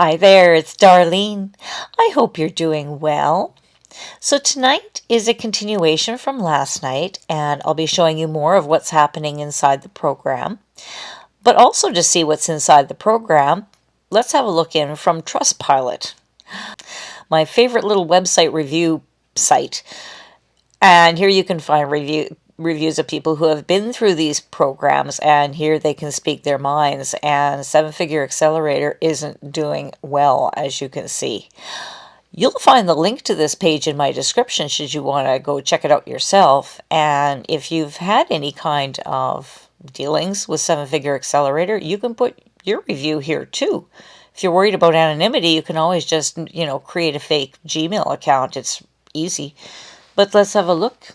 Hi there, it's Darlene. I hope you're doing well. So tonight is a continuation from last night, and I'll be showing you more of what's happening inside the program. But also to see what's inside the program, let's have a look in from Trustpilot, my favorite little website review site. And here you can find reviews of people who have been through these programs, and here they can speak their minds. And Seven-Figure Accelerator isn't doing well, as you can see. You'll find the link to this page in my description should you want to go check it out yourself. And if you've had any kind of dealings with Seven-Figure Accelerator, you can put your review here too. If you're worried about anonymity, you can always just, create a fake Gmail account. It's easy. But let's have a look.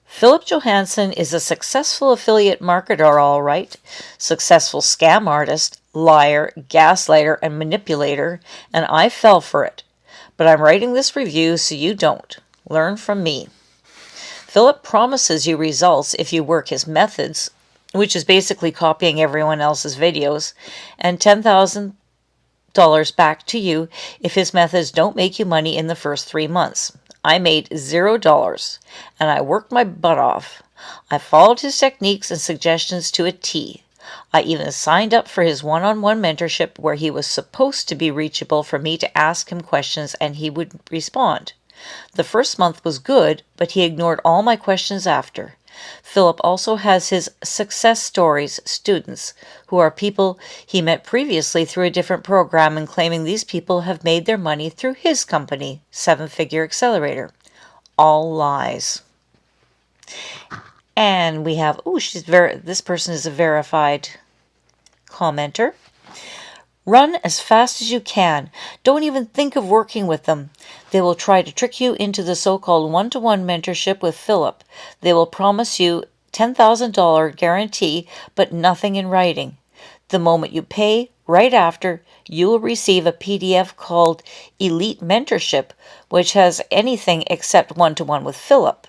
Philip Johansson is a successful affiliate marketer, all right. Successful scam artist, liar, gaslighter, and manipulator, and I fell for it. But I'm writing this review so you don't. Learn from me. Philip promises you results if you work his methods, which is basically copying everyone else's videos, and $10,000 back to you if his methods don't make you money in the first 3 months. I made $0, and I worked my butt off. I followed his techniques and suggestions to a T. I even signed up for his one-on-one mentorship where he was supposed to be reachable for me to ask him questions and he would respond. The first month was good, but he ignored all my questions after. Philip also has his success stories students, who are people he met previously through a different program, and claiming these people have made their money through his company, Seven-Figure Accelerator. All lies. And we have, this person is a verified commenter. Run as fast as you can. Don't even think of working with them. They will try to trick you into the so-called one-to-one mentorship with Philip. They will promise you $10,000 guarantee, but nothing in writing. The moment you pay, right after, you will receive a PDF called Elite Mentorship, which has anything except one-to-one with Philip.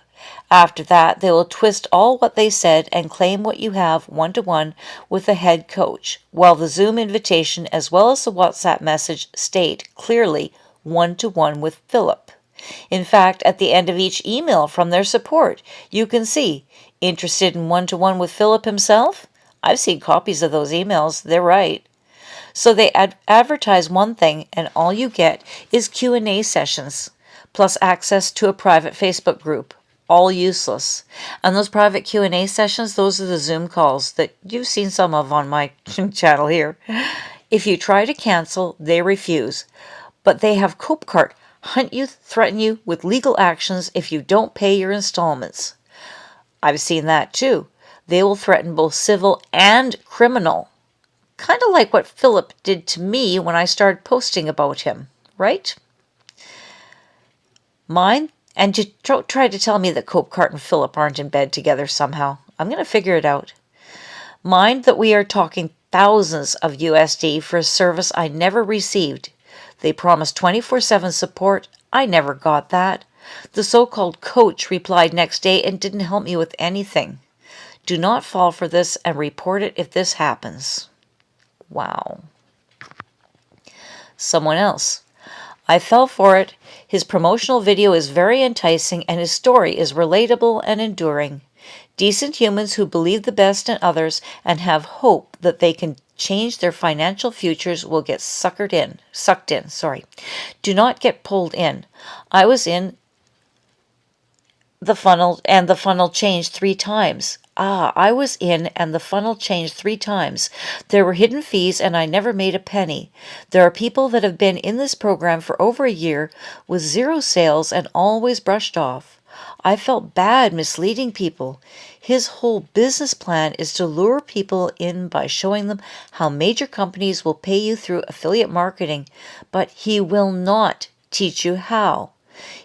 After that, they will twist all what they said and claim what you have one-to-one with the head coach, while the Zoom invitation as well as the WhatsApp message state clearly one-to-one with Philip. In fact, at the end of each email from their support, you can see, interested in one-to-one with Philip himself? I've seen copies of those emails. They're right. So they advertise one thing, and all you get is Q&A sessions, plus access to a private Facebook group. All useless. And those private Q&A sessions, those are the Zoom calls that you've seen some of on my channel here. If you try to cancel, they refuse. But they have Copecart hunt you, threaten you with legal actions if you don't pay your installments. I've seen that too. They will threaten both civil and criminal. Kind of like what Philip did to me when I started posting about him, right? And you try to tell me that Copecart and Philip aren't in bed together somehow. I'm going to figure it out. Mind that we are talking thousands of USD for a service I never received. They promised 24/7 support. I never got that. The so-called coach replied next day and didn't help me with anything. Do not fall for this and report it if this happens. Wow. Someone else. I fell for it. His promotional video is very enticing and his story is relatable and enduring. Decent humans who believe the best in others and have hope that they can change their financial futures will get sucked in. Do not get pulled in. I was in the funnel and the funnel changed 3 times. I was in and the funnel changed 3 times. There were hidden fees and I never made a penny. There are people that have been in this program for over a year with 0 sales and always brushed off. I felt bad misleading people. His whole business plan is to lure people in by showing them how major companies will pay you through affiliate marketing, but he will not teach you how.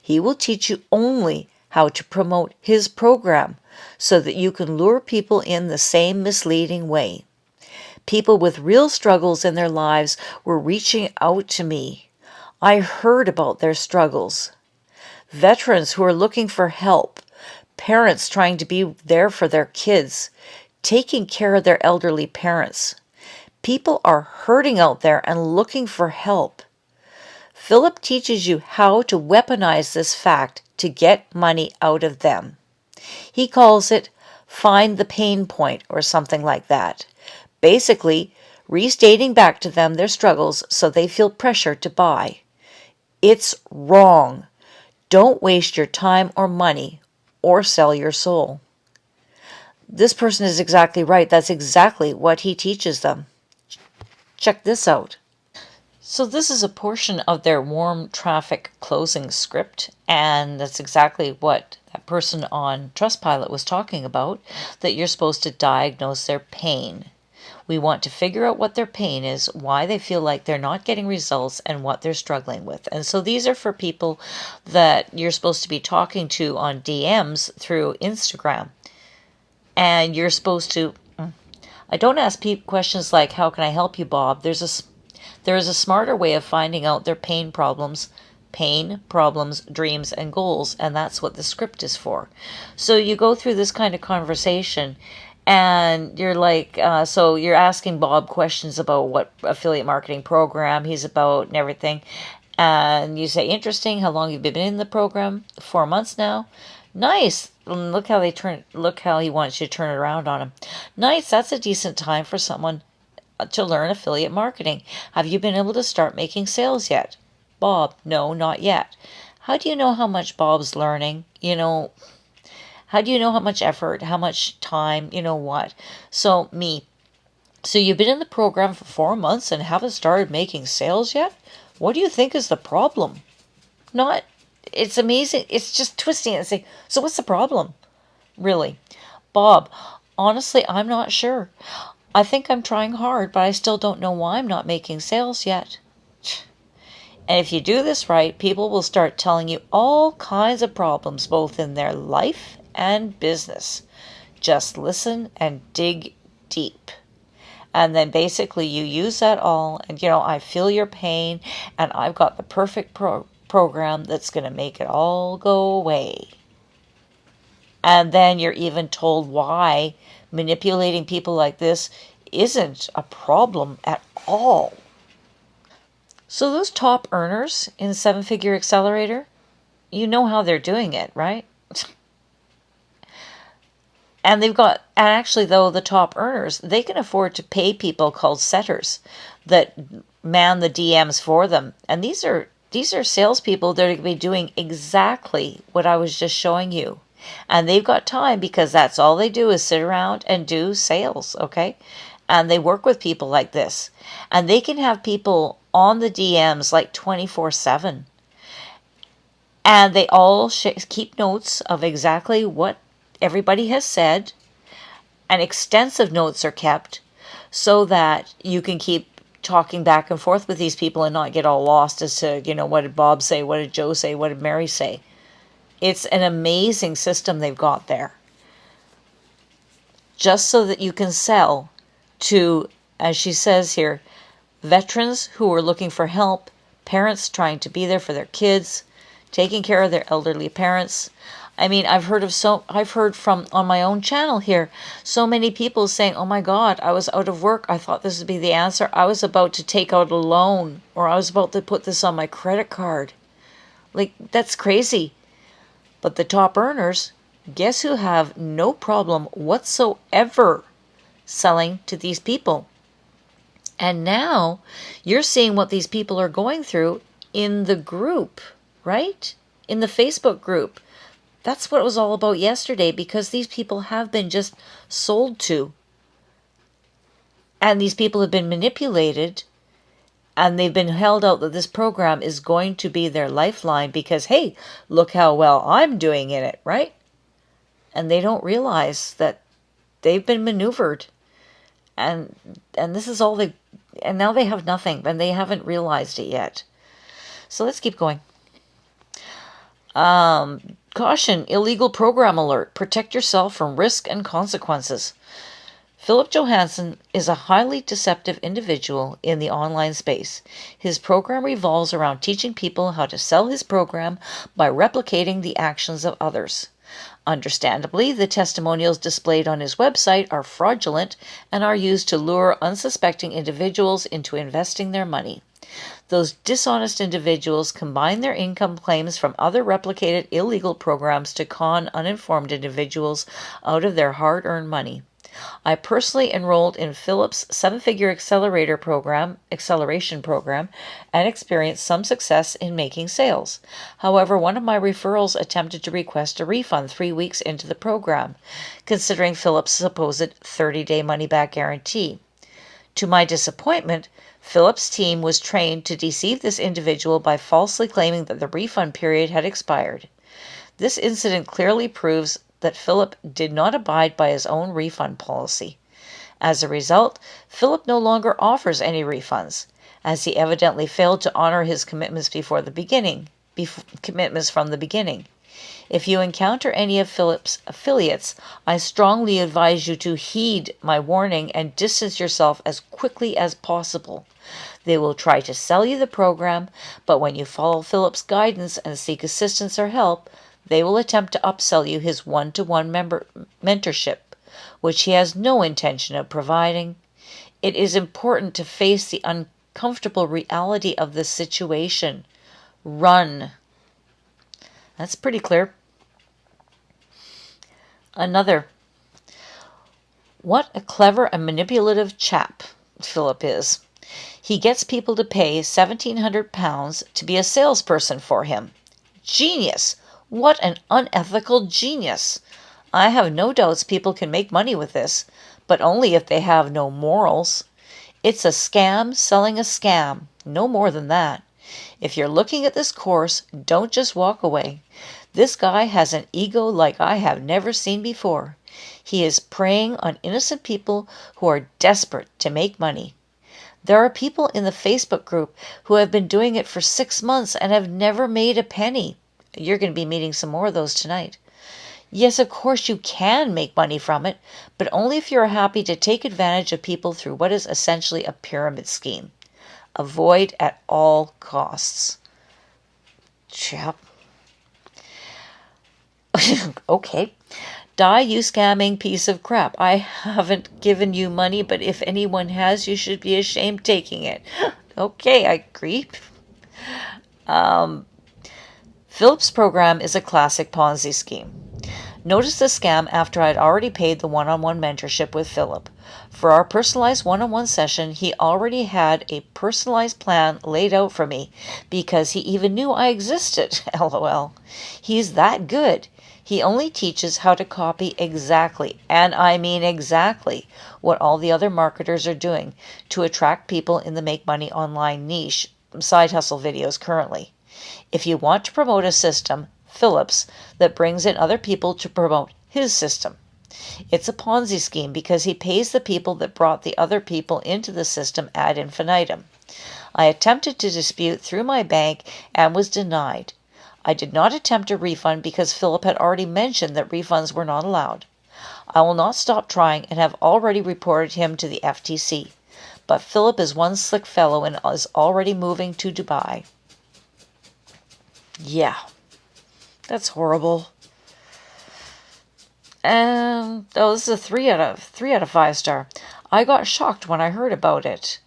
He will teach you only how to promote his program so that you can lure people in the same misleading way. People with real struggles in their lives were reaching out to me. I heard about their struggles. Veterans who are looking for help, parents trying to be there for their kids, taking care of their elderly parents, People are hurting out there and looking for help. Philip teaches you how to weaponize this fact to get money out of them. He calls it find the pain point or something like that. Basically, restating back to them their struggles so they feel pressure to buy. It's wrong. Don't waste your time or money or sell your soul. This person is exactly right. That's exactly what he teaches them. Check this out. So this is a portion of their warm traffic closing script, and that's exactly what that person on Trustpilot was talking about, that you're supposed to diagnose their pain. We want to figure out what their pain is, why they feel like they're not getting results, and what they're struggling with. And so these are for people that you're supposed to be talking to on DMs through Instagram. And you're supposed to, I don't ask questions like, how can I help you, Bob? There is a smarter way of finding out their pain, problems, dreams, and goals, and that's what the script is for. So you go through this kind of conversation, and you're like, so you're asking Bob questions about what affiliate marketing program he's about and everything, and you say, interesting, how long have you been in the program? 4 months now. Nice. Look how he wants you to turn it around on him. Nice. That's a decent time for someone to learn affiliate marketing. Have you been able to start making sales yet? Bob, no, not yet. How do you know how much Bob's learning? How do you know how much effort, how much time, what? So you've been in the program for 4 months and haven't started making sales yet? What do you think is the problem? It's amazing. It's just twisting it and saying, so what's the problem? Really? Bob, honestly, I'm not sure. I think I'm trying hard, but I still don't know why I'm not making sales yet. And if you do this right, people will start telling you all kinds of problems, both in their life and business. Just listen and dig deep. And then basically you use that all, and I feel your pain, and I've got the perfect program that's going to make it all go away. And then you're even told why manipulating people like this isn't a problem at all. So those top earners in Seven-Figure Accelerator, you know how they're doing it, right? And actually though, the top earners, they can afford to pay people called setters that man the DMs for them. And these are salespeople that are going to be doing exactly what I was just showing you. And they've got time because that's all they do is sit around and do sales, okay? And they work with people like this. And they can have people on the DMs like 24/7. And they all keep notes of exactly what everybody has said. And extensive notes are kept so that you can keep talking back and forth with these people and not get all lost as to, what did Bob say? What did Joe say? What did Mary say? It's an amazing system they've got there. Just so that you can sell to, as she says here, veterans who are looking for help, parents trying to be there for their kids, taking care of their elderly parents. I mean, I've heard from on my own channel here, so many people saying, oh my God, I was out of work. I thought this would be the answer. I was about to take out a loan, or I was about to put this on my credit card. Like, that's crazy. But the top earners, guess who have no problem whatsoever selling to these people? And now you're seeing what these people are going through in the group, right? In the Facebook group. That's what it was all about yesterday, because these people have been just sold to. And these people have been manipulated, and they've been held out that this program is going to be their lifeline because, hey, look how well I'm doing in it, right? And they don't realize that they've been maneuvered. And this is all and now they have nothing, and they haven't realized it yet. So let's keep going. Caution, illegal program alert. Protect yourself from risk and consequences. Philip Johansson is a highly deceptive individual in the online space. His program revolves around teaching people how to sell his program by replicating the actions of others. Understandably, the testimonials displayed on his website are fraudulent and are used to lure unsuspecting individuals into investing their money. Those dishonest individuals combine their income claims from other replicated illegal programs to con uninformed individuals out of their hard-earned money. I personally enrolled in Philip's 7-figure acceleration program and experienced some success in making sales. However, one of my referrals attempted to request a refund 3 weeks into the program, considering Philip's supposed 30-day money-back guarantee. To my disappointment, Philip's team was trained to deceive this individual by falsely claiming that the refund period had expired. This incident clearly proves that Philip did not abide by his own refund policy. As a result, Philip no longer offers any refunds, as he evidently failed to honor his commitments from the beginning. If you encounter any of Philip's affiliates, I strongly advise you to heed my warning and distance yourself as quickly as possible. They will try to sell you the program, but when you follow Philip's guidance and seek assistance or help, they will attempt to upsell you his one-to-one mentorship, which he has no intention of providing. It is important to face the uncomfortable reality of the situation. Run. That's pretty clear. Another. What a clever and manipulative chap Philip is. He gets people to pay £1,700 to be a salesperson for him. Genius! What an unethical genius! I have no doubts people can make money with this, but only if they have no morals. It's a scam selling a scam, no more than that. If you're looking at this course, don't just walk away. This guy has an ego like I have never seen before. He is preying on innocent people who are desperate to make money. There are people in the Facebook group who have been doing it for 6 months and have never made a penny. You're going to be meeting some more of those tonight. Yes, of course you can make money from it, but only if you're happy to take advantage of people through what is essentially a pyramid scheme. Avoid at all costs. Yep. Okay. Die, you scamming piece of crap. I haven't given you money, but if anyone has, you should be ashamed taking it. Okay, I agree. Philip's program is a classic Ponzi scheme. Notice the scam after I'd already paid the one-on-one mentorship with Philip. For our personalized one-on-one session, he already had a personalized plan laid out for me because he even knew I existed. LOL. He's that good. He only teaches how to copy exactly, and I mean exactly, what all the other marketers are doing to attract people in the make money online niche side hustle videos currently. If you want to promote a system, Philip's, that brings in other people to promote his system. It's a Ponzi scheme because he pays the people that brought the other people into the system ad infinitum. I attempted to dispute through my bank and was denied. I did not attempt a refund because Philip had already mentioned that refunds were not allowed. I will not stop trying and have already reported him to the FTC. But Philip is one slick fellow and is already moving to Dubai. Yeah, that's horrible. And this is a 3 out of 5 star. I got shocked when I heard about it.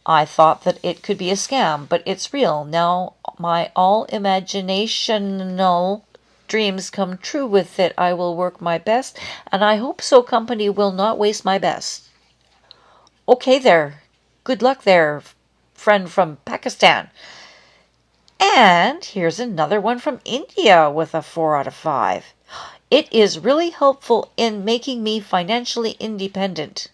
I thought that it could be a scam, but it's real. Now my all imaginational dreams come true with it. I will work my best, and I hope so company will not waste my best. Okay there. Good luck there, friend from Pakistan. And here's another one from India with a 4 out of 5. It is really helpful in making me financially independent.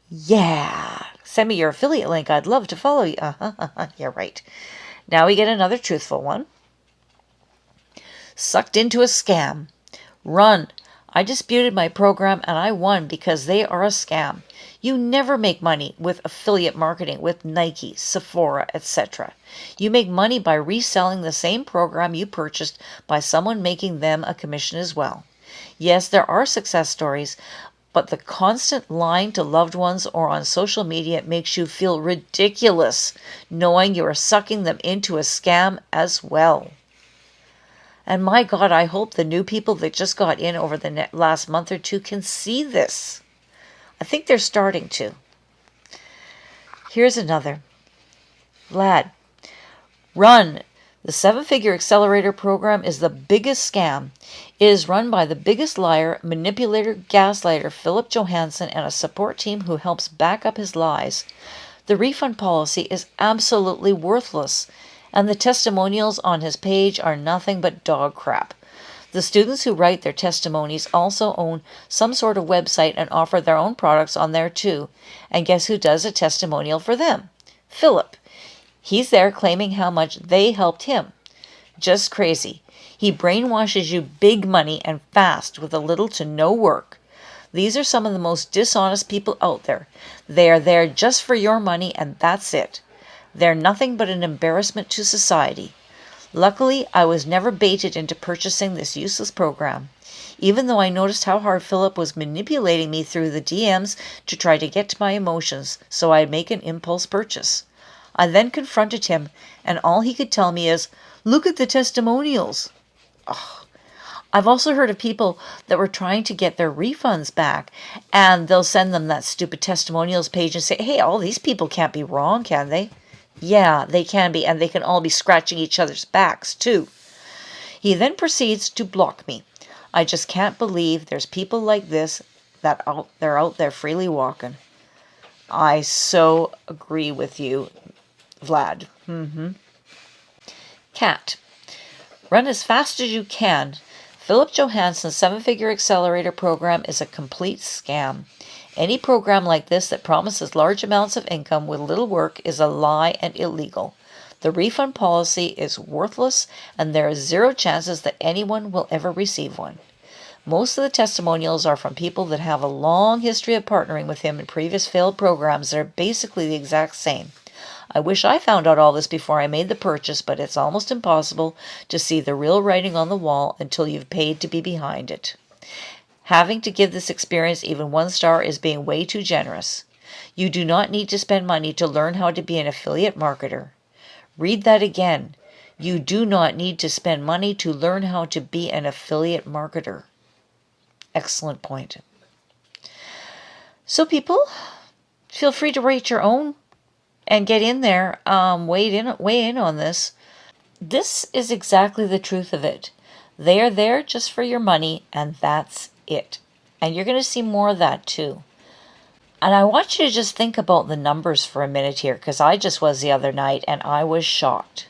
Yeah. Send me your affiliate link. I'd love to follow you. You're right. Now we get another truthful one. Sucked into a scam. Run. I disputed my program and I won because they are a scam. You never make money with affiliate marketing with Nike, Sephora, etc. You make money by reselling the same program you purchased by someone making them a commission as well. Yes, there are success stories, but the constant lying to loved ones or on social media makes you feel ridiculous, knowing you are sucking them into a scam as well. And my God, I hope the new people that just got in over the last month or two can see this. I think they're starting to. Here's another. Vlad, run. The 7-figure Accelerator program is the biggest scam. It is run by the biggest liar, manipulator, gaslighter, Philip Johansson, and a support team who helps back up his lies. The refund policy is absolutely worthless, and the testimonials on his page are nothing but dog crap. The students who write their testimonies also own some sort of website and offer their own products on there too. And guess who does a testimonial for them? Philip. He's there claiming how much they helped him. Just crazy. He brainwashes you big money and fast with a little to no work. These are some of the most dishonest people out there. They are there just for your money and that's it. They're nothing but an embarrassment to society. Luckily, I was never baited into purchasing this useless program, even though I noticed how hard Philip was manipulating me through the DMs to try to get to my emotions so I'd make an impulse purchase. I then confronted him, and all he could tell me is, "Look at the testimonials." Ugh. I've also heard of people that were trying to get their refunds back, and they'll send them that stupid testimonials page and say, "Hey, all these people can't be wrong, can they?" Yeah, they can be, and they can all be scratching each other's backs, too. He then proceeds to block me. I just can't believe there's people like this that they're out there freely walking. I so agree with you, Vlad. Cat. Run as fast as you can. Philip Johansson's 7-figure Accelerator program is a complete scam. Any program like this that promises large amounts of income with little work is a lie and illegal. The refund policy is worthless, and there is zero chances that anyone will ever receive one. Most of the testimonials are from people that have a long history of partnering with him in previous failed programs that are basically the exact same. I wish I found out all this before I made the purchase, but it's almost impossible to see the real writing on the wall until you've paid to be behind it. Having to give this experience even 1 star is being way too generous. You do not need to spend money to learn how to be an affiliate marketer. Read that again. You do not need to spend money to learn how to be an affiliate marketer. Excellent point. So people, feel free to rate your own and get in there, weigh in on this. This is exactly the truth of it. They are there just for your money, and that's it. And you're going to see more of that too. And I want you to just think about the numbers for a minute here, because I just was the other night and I was shocked.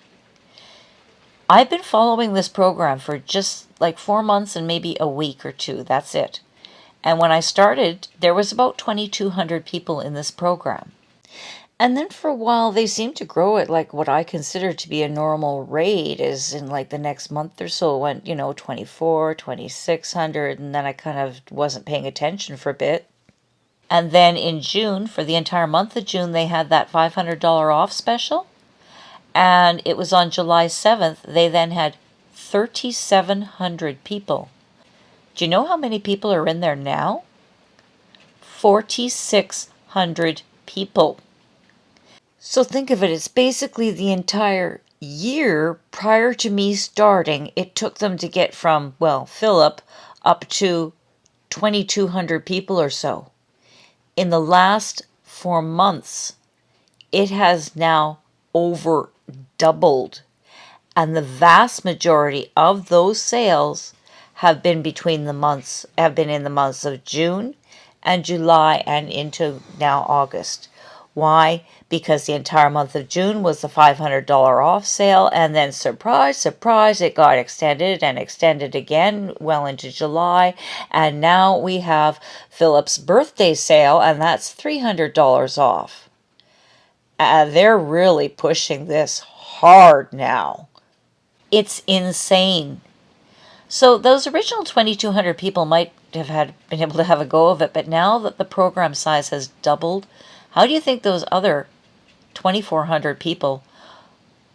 I've been following this program for just like 4 months and maybe a week or two. That's it. And when I started, there was about 2,200 people in this program. And then for a while, they seemed to grow at like what I consider to be a normal rate, is in like the next month or so it went, 24, 2,600, and then I kind of wasn't paying attention for a bit. And then in June, for the entire month of June, they had that $500 off special. And it was on July 7th, they then had 3,700 people. Do you know how many people are in there now? 4,600 people. So think of it, it's basically the entire year prior to me starting, it took them to get from, Philip, up to 2,200 people or so. In the last 4 months, it has now over doubled. And the vast majority of those sales have been in the months of June and July and into now August. Why? Because the entire month of June was the $500 off sale, and then surprise, surprise, it got extended and extended again well into July, and now we have Philip's birthday sale, and that's $300 off. They're really pushing this hard now. It's insane. So those original 2,200 people might have been able to have a go of it, but now that the program size has doubled, how do you think those other 2,400 people,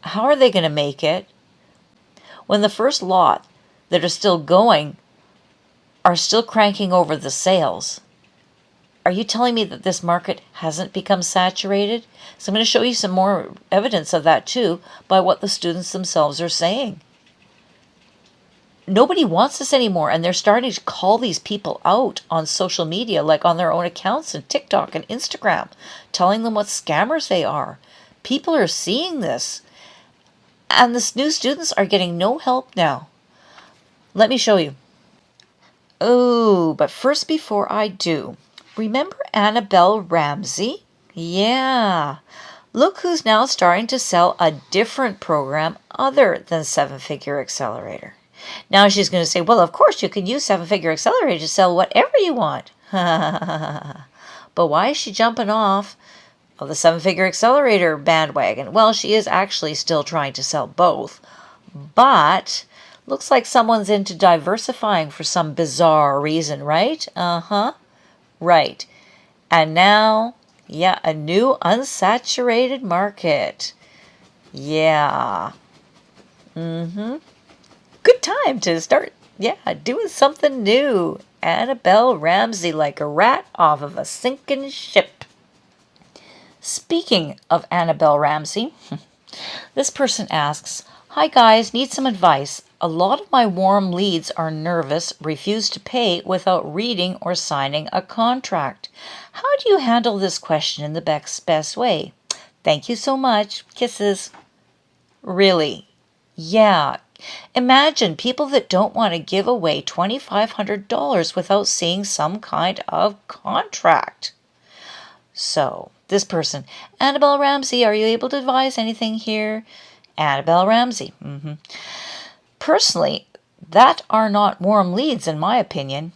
how are they going to make it when the first lot that are still going are still cranking over the sales? Are you telling me that this market hasn't become saturated? So I'm going to show you some more evidence of that too by what the students themselves are saying. nobody wants this anymore, and they're starting to call these people out on social media, like on their own accounts and TikTok and Instagram, telling them what scammers they are. People are seeing this, and the new students are getting no help now. Let me show you. Oh, but first, before I do, remember Annabelle Ramsey? Yeah. Look who's now starting to sell a different program other than Seven Figure Accelerator. Now she's going to say, well, of course you can use Seven Figure Accelerator to sell whatever you want. But why is she jumping off of the Seven Figure Accelerator bandwagon? Well, she is actually still trying to sell both. But looks like someone's into diversifying for some bizarre reason, right? Right. And now, yeah, a new unsaturated market. Yeah. Good time to start, doing something new. Annabelle Ramsey like a rat off of a sinking ship. Speaking of Annabelle Ramsey, this person asks, hi guys, need some advice. A lot of my warm leads are nervous, refuse to pay without reading or signing a contract. How do you handle this question in the best way? Thank you so much. Kisses. Really? Yeah. Imagine people that don't want to give away $2,500 without seeing some kind of contract. So, this person, Annabelle Ramsey, are you able to advise anything here? Annabelle Ramsey. Personally, that are not warm leads in my opinion.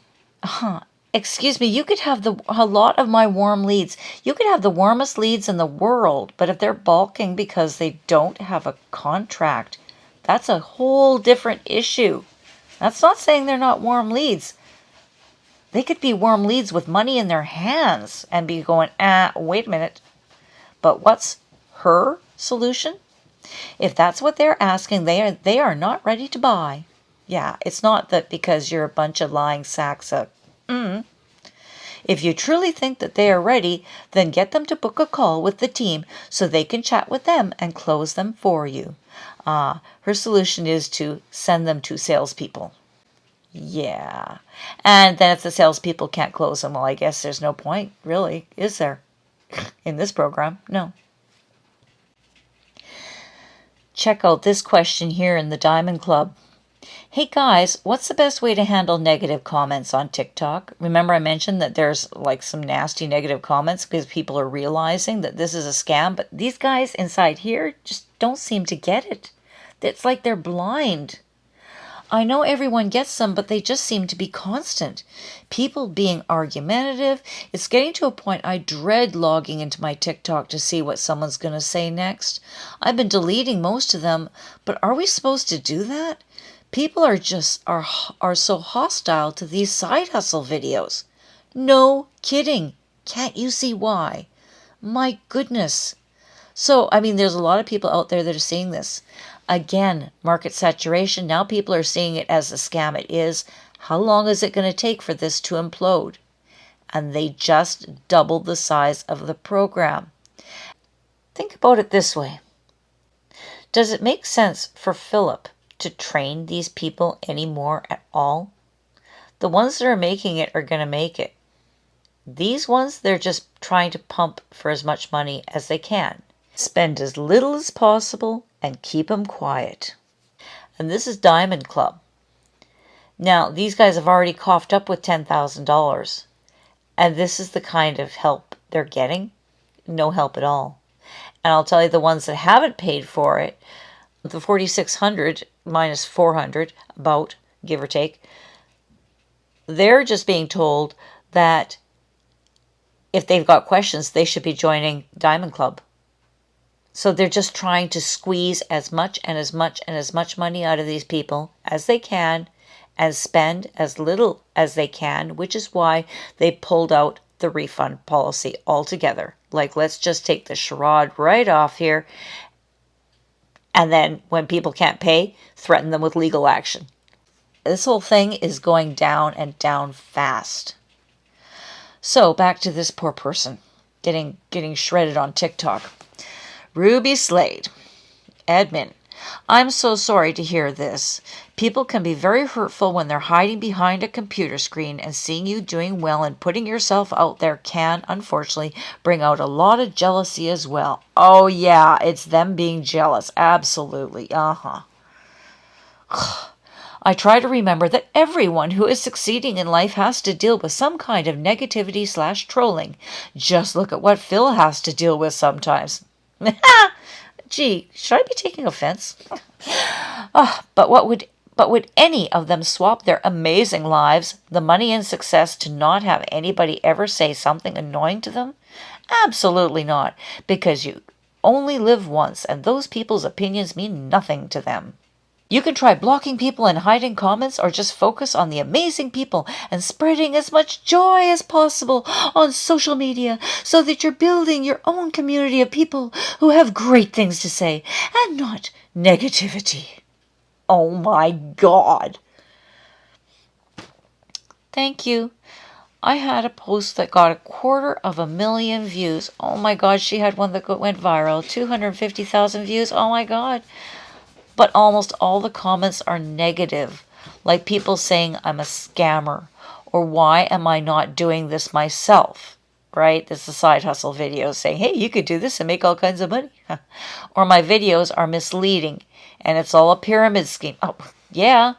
Excuse me, you could have a lot of my warm leads. You could have the warmest leads in the world, but if they're balking because they don't have a contract, that's a whole different issue. That's not saying they're not warm leads. They could be warm leads with money in their hands and be going, wait a minute. But what's her solution? If that's what they're asking, they are not ready to buy. Yeah, it's not that because you're a bunch of lying sacks of If you truly think that they are ready, then get them to book a call with the team so they can chat with them and close them for you. Her solution is to send them to salespeople. Yeah. And then if the salespeople can't close them, well, I guess there's no point, really, is there? In this program, no. Check out this question here in the Diamond Club. Hey guys, what's the best way to handle negative comments on TikTok? Remember I mentioned that there's like some nasty negative comments because people are realizing that this is a scam, but these guys inside here just don't seem to get it. It's like they're blind. I know everyone gets them, but they just seem to be constant. People being argumentative. It's getting to a point I dread logging into my TikTok to see what someone's going to say next. I've been deleting most of them, but are we supposed to do that? People are so hostile to these side hustle videos. No kidding. Can't you see why? My goodness. So, there's a lot of people out there that are seeing this. Again, market saturation. Now people are seeing it as the scam it is. How long is it going to take for this to implode? And they just doubled the size of the program. Think about it this way. Does it make sense for Philip to train these people anymore at all? The ones that are making it are going to make it. These ones, they're just trying to pump for as much money as they can. Spend as little as possible and keep them quiet. And this is Diamond Club. Now, these guys have already coughed up with $10,000. And this is the kind of help they're getting. No help at all. And I'll tell you, the ones that haven't paid for it, the 4,600 minus 400, about, give or take, they're just being told that if they've got questions, they should be joining Diamond Club. So they're just trying to squeeze as much and as much and as much money out of these people as they can and spend as little as they can, which is why they pulled out the refund policy altogether. Like, let's just take the charade right off here. And then when people can't pay, threaten them with legal action. This whole thing is going down and down fast. So back to this poor person getting shredded on TikTok. Ruby Slade, admin. I'm so sorry to hear this. People can be very hurtful when they're hiding behind a computer screen, and seeing you doing well and putting yourself out there can, unfortunately, bring out a lot of jealousy as well. Oh yeah, it's them being jealous. Absolutely. Uh-huh. I try to remember that everyone who is succeeding in life has to deal with some kind of negativity/trolling. Just look at what Phil has to deal with sometimes. Gee, should I be taking offense? But would any of them swap their amazing lives, the money and success, to not have anybody ever say something annoying to them? Absolutely not, because you only live once, and those people's opinions mean nothing to them. You can try blocking people and hiding comments, or just focus on the amazing people and spreading as much joy as possible on social media so that you're building your own community of people who have great things to say and not negativity. Oh my God. Thank you. I had a post that got 250,000 views. Oh my God, she had one that went viral. 250,000 views. Oh my God. But almost all the comments are negative, like people saying I'm a scammer, or why am I not doing this myself, right? This is a side hustle video saying, hey, you could do this and make all kinds of money. Or my videos are misleading, and it's all a pyramid scheme. Oh, yeah,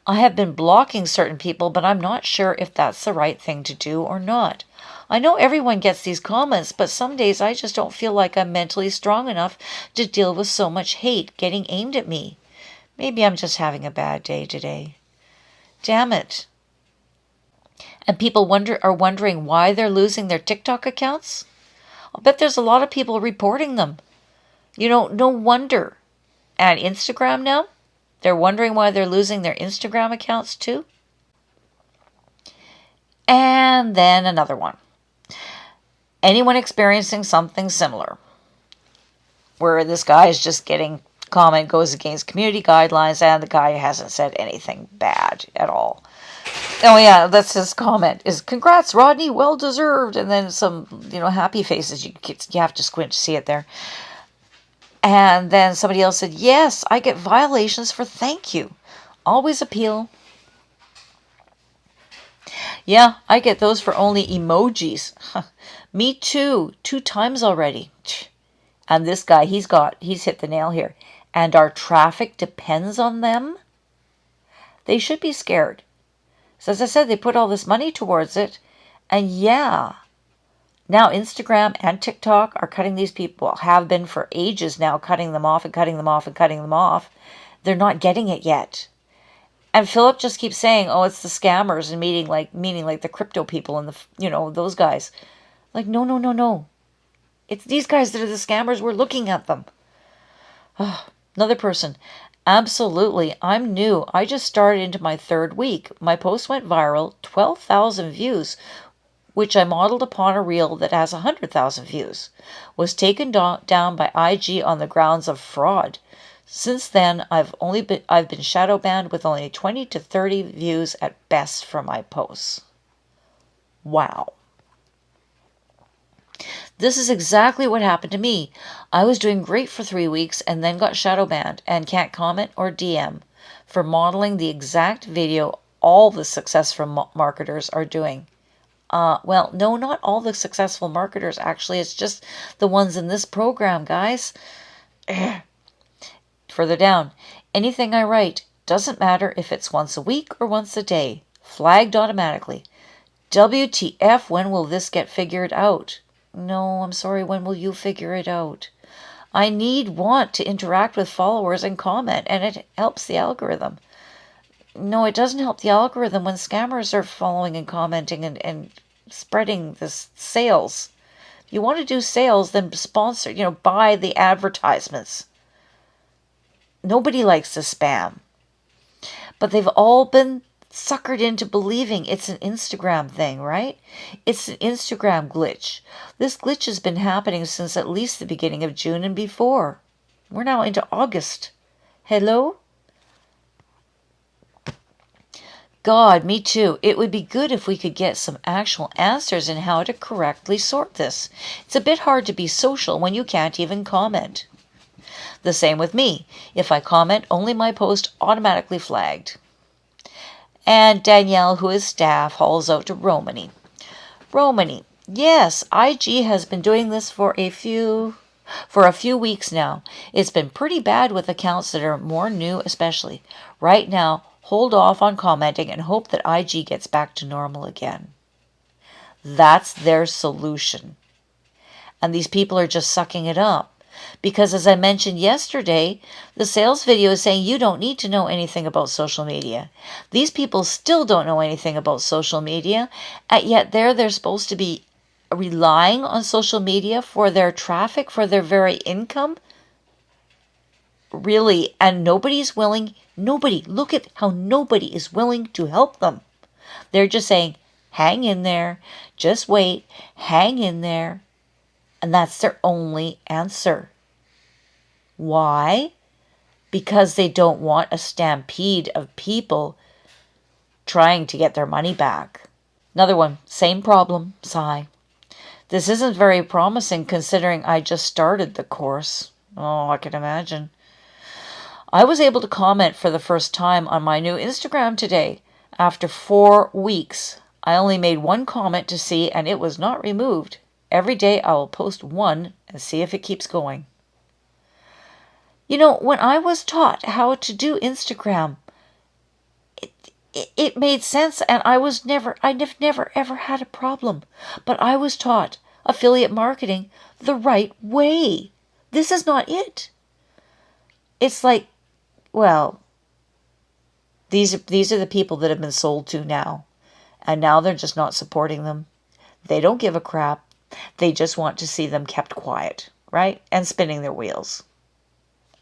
I have been blocking certain people, but I'm not sure if that's the right thing to do or not. I know everyone gets these comments, but some days I just don't feel like I'm mentally strong enough to deal with so much hate getting aimed at me. Maybe I'm just having a bad day today. Damn it. And people are wondering why they're losing their TikTok accounts? I'll bet there's a lot of people reporting them. No wonder. And Instagram now? They're wondering why they're losing their Instagram accounts too? And then another one. Anyone experiencing something similar, where this guy is just getting comment goes against community guidelines and the guy hasn't said anything bad at all. Oh yeah, that's his comment is, congrats Rodney, well deserved, and then some happy faces. You have to squint to see it there. And then somebody else said, yes, I get violations for thank you. Always appeal. Yeah, I get those for only emojis. Me too, 2 times already. And this guy, he's hit the nail here. And our traffic depends on them? They should be scared. So as I said, they put all this money towards it. And yeah, now Instagram and TikTok are cutting these people, have been for ages now, cutting them off and cutting them off and cutting them off. They're not getting it yet. And Philip just keeps saying, oh, it's the scammers, and meaning like the crypto people and those guys. Like, no. It's these guys that are the scammers. We're looking at them. Oh, another person. Absolutely. I'm new. I just started into my 3rd week. My post went viral, 12,000 views, which I modeled upon a reel that has 100,000 views. Was taken down by IG on the grounds of fraud. Since then, I've been shadow banned with only 20 to 30 views at best for my posts. Wow. This is exactly what happened to me. I was doing great for 3 weeks and then got shadow banned and can't comment or DM for modeling the exact video all the successful marketers are doing. Well, no, not all the successful marketers, actually. It's just the ones in this program, guys. Further down, anything I write, doesn't matter if it's once a week or once a day. Flagged automatically. WTF, when will this get figured out? No, I'm sorry, when will you figure it out? I want to interact with followers and comment, and it helps the algorithm. No, it doesn't help the algorithm when scammers are following and commenting and spreading this sales. If you want to do sales, then sponsor, buy the advertisements. Nobody likes the spam. But they've all been suckered into believing it's an Instagram thing, right? It's an Instagram glitch. This glitch has been happening since at least the beginning of June and before. We're now into August. Hello? God, me too. It would be good if we could get some actual answers in how to correctly sort this. It's a bit hard to be social when you can't even comment. The same with me. If I comment, only my post automatically flagged. And Danielle, who is staff, hauls out to Romany. Romany, yes, IG has been doing this for a few weeks now. It's been pretty bad with accounts that are more new especially. Right now, hold off on commenting and hope that IG gets back to normal again. That's their solution. And these people are just sucking it up. Because as I mentioned yesterday, the sales video is saying you don't need to know anything about social media. These people still don't know anything about social media, and yet they're supposed to be relying on social media for their traffic, for their very income. Really, and look at how nobody is willing to help them. They're just saying, hang in there, just wait, hang in there. And that's their only answer. Why? Because they don't want a stampede of people trying to get their money back. Another one, same problem, sigh. This isn't very promising considering I just started the course. Oh, I can imagine. I was able to comment for the first time on my new Instagram today. After 4 weeks, I only made one comment to see and it was not removed. Every day I will post one and see if it keeps going. You know, when I was taught how to do Instagram, it made sense and I've never ever had a problem. But I was taught affiliate marketing the right way. This is not it. It's like, well, these are the people that have been sold to now. And now they're just not supporting them. They don't give a crap. They just want to see them kept quiet, right? And spinning their wheels.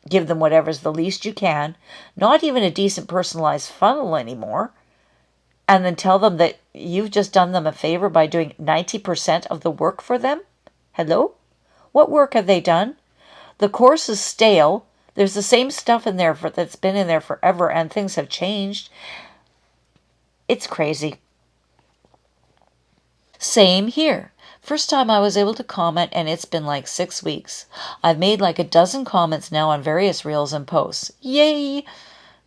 Give them whatever's the least you can. Not even a decent personalized funnel anymore. And then tell them that you've just done them a favor by doing 90% of the work for them? Hello? What work have they done? The course is stale. There's the same stuff in there that's been in there forever and things have changed. It's crazy. Same here. First time I was able to comment and it's been like 6 weeks. I've made like a dozen comments now on various reels and posts. Yay!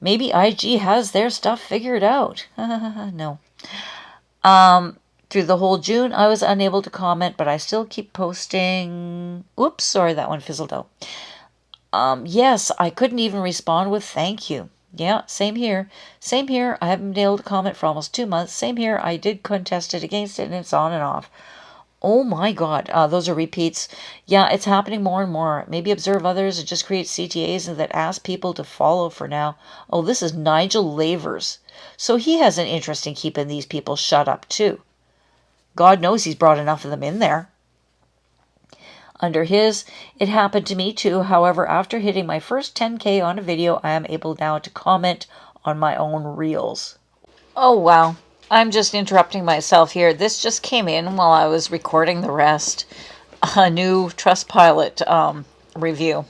Maybe IG has their stuff figured out. No. Through the whole June, I was unable to comment, but I still keep posting. Oops, sorry, that one fizzled out. Yes, I couldn't even respond with thank you. Yeah, same here. Same here. I haven't been able to comment for almost 2 months. Same here. I did contest it against it, and it's on and off. Oh my God, those are repeats. Yeah, it's happening more and more. Maybe observe others and just create CTAs and that ask people to follow for now. Oh, this is Nigel Lavers. So he has an interest in keeping these people shut up too. God knows he's brought enough of them in there. Under his, it happened to me too. However, after hitting my first 10K on a video, I am able now to comment on my own reels. Oh, wow. I'm just interrupting myself here. This just came in while I was recording the rest. A new Trustpilot review.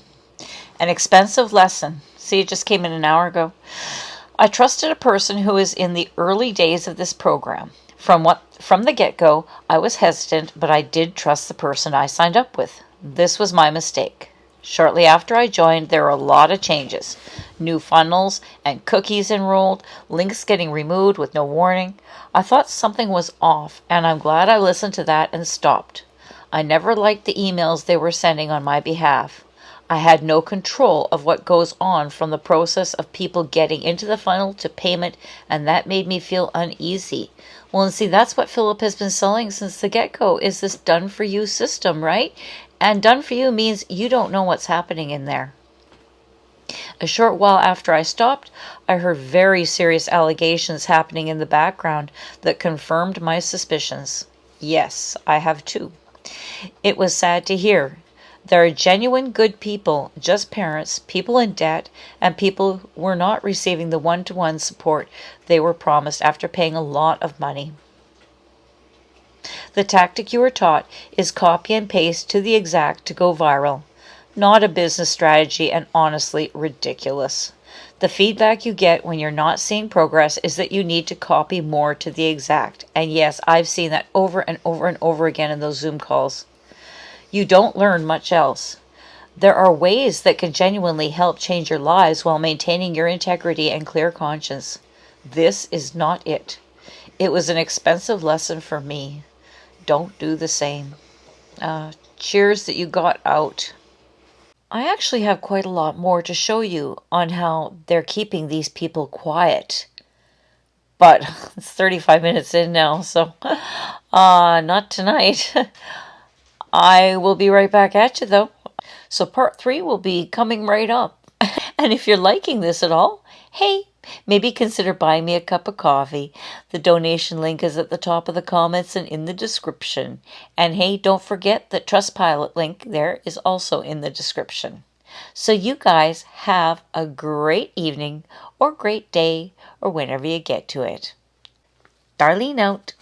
An expensive lesson. See, it just came in an hour ago. I trusted a person who is in the early days of this program. From the get-go, I was hesitant, but I did trust the person I signed up with. This was my mistake. Shortly after I joined, there were a lot of changes. New funnels and cookies enrolled, links getting removed with no warning. I thought something was off, and I'm glad I listened to that and stopped. I never liked the emails they were sending on my behalf. I had no control of what goes on from the process of people getting into the funnel to payment, and that made me feel uneasy. Well, and see, that's what Philip has been selling since the get-go, is this done-for-you system, right? And done for you means you don't know what's happening in there. A short while after I stopped, I heard very serious allegations happening in the background that confirmed my suspicions. Yes, I have too. It was sad to hear. There are genuine good people, just parents, people in debt, and people who were not receiving the one-to-one support they were promised after paying a lot of money. The tactic you were taught is copy and paste to the exact to go viral. Not a business strategy and honestly ridiculous. The feedback you get when you're not seeing progress is that you need to copy more to the exact. And yes, I've seen that over and over and over again in those Zoom calls. You don't learn much else. There are ways that can genuinely help change your lives while maintaining your integrity and clear conscience. This is not it. It was an expensive lesson for me. Don't do the same. Cheers that you got out. I actually have quite a lot more to show you on how they're keeping these people quiet. But it's 35 minutes in now, so not tonight. I will be right back at you though. So part 3 will be coming right up. And if you're liking this at all, hey, maybe consider buying me a cup of coffee. The donation link is at the top of the comments and in the description. And hey, don't forget that Trustpilot link there is also in the description. So you guys have a great evening or great day or whenever you get to it. Darlene out.